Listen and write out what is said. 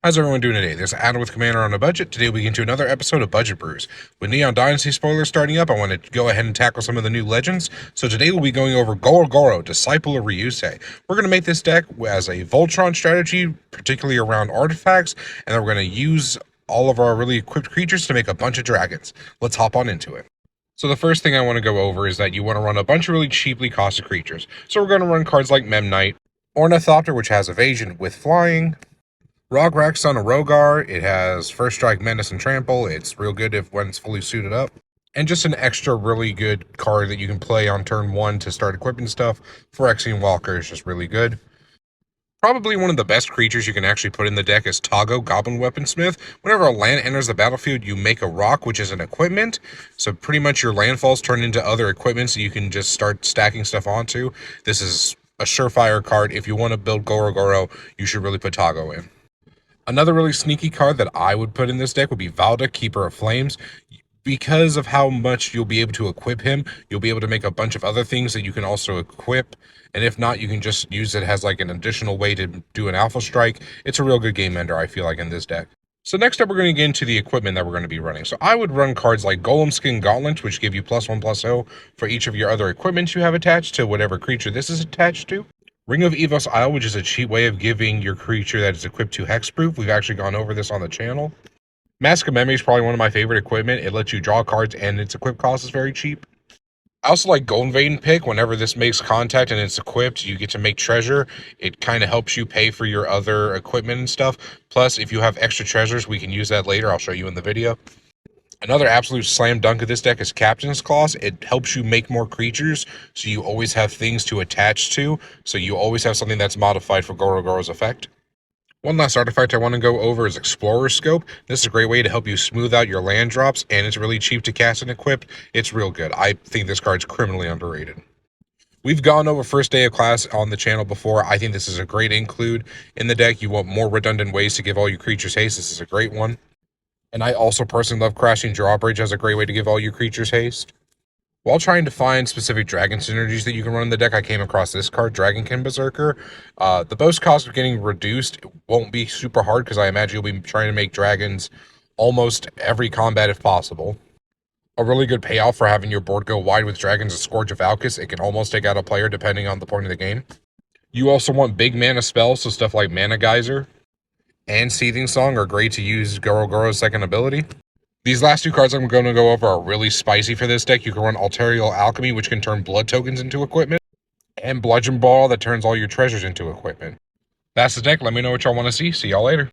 How's everyone doing today? There's Adam with Commander on a Budget. Today we get into another episode of Budget Brews. With Neon Dynasty spoilers starting up, I want to go ahead and tackle some of the new legends. So today we'll be going over Goro-Goro, Disciple of Ryusei. We're going to make this deck as a Voltron strategy, particularly around artifacts, and then we're going to use all of our really equipped creatures to make a bunch of dragons. Let's hop on into it. So the first thing I want to go over is that you want to run a bunch of really cheaply costed creatures. So we're going to run cards like Memnite, Ornithopter, which has evasion with flying, Rograk, Son of Rogar. It has First Strike, Menace, and Trample. It's real good when it's fully suited up. And just an extra really good card that you can play on turn 1 to start equipping stuff. Phyrexian Walker is just really good. Probably one of the best creatures you can actually put in the deck is Toggo, Goblin Weaponsmith. Whenever a land enters the battlefield, you make a rock, which is an equipment. So pretty much your landfalls turn into other equipment, so you can just start stacking stuff onto. This is a surefire card. If you want to build Goro-Goro, you should really put Toggo in. Another really sneaky card that I would put in this deck would be Valda, Keeper of Flames. Because of how much you'll be able to equip him, you'll be able to make a bunch of other things that you can also equip. And if not, you can just use it as like an additional way to do an alpha strike. It's a real good game ender, I feel like, in this deck. So next up, we're going to get into the equipment that we're going to be running. So I would run cards like Golem Skin Gauntlet, which give you +1/+0 for each of your other equipment you have attached to whatever creature this is attached to. Ring of Evos Isle, which is a cheap way of giving your creature that is equipped to hexproof. We've actually gone over this on the channel. Mask of Memory is probably one of my favorite equipment. It lets you draw cards and its equip cost is very cheap. I also like Golden Vein Pick. Whenever this makes contact and it's equipped, you get to make treasure. It kind of helps you pay for your other equipment and stuff. Plus, if you have extra treasures, we can use that later. I'll show you in the video. Another absolute slam dunk of this deck is Captain's Claws. It helps you make more creatures, so you always have things to attach to, so you always have something that's modified for Goro-Goro's effect. One last artifact I want to go over is Explorer's Scope. This is a great way to help you smooth out your land drops, and it's really cheap to cast and equip. It's real good. I think this card's criminally underrated. We've gone over first day of class on the channel before. I think this is a great include in the deck. You want more redundant ways to give all your creatures haste. This is a great one. And I also personally love crashing Drawbridge as a great way to give all your creatures haste. While trying to find specific dragon synergies that you can run in the deck, I came across this card, Dragonkin Berserker. The boast cost of getting reduced won't be super hard because I imagine you'll be trying to make dragons almost every combat if possible. A really good payoff for having your board go wide with dragons is Scourge of Valkas. It can almost take out a player depending on the point of the game. You also want big mana spells, so stuff like Mana Geyser and Seething Song are great to use Goro-Goro's second ability. These last two cards I'm going to go over are really spicy for this deck. You can run Arterial Alchemy, which can turn blood tokens into equipment, and Bludgeon Brawl that turns all your treasures into equipment. That's the deck. Let me know what y'all want to see. See y'all later.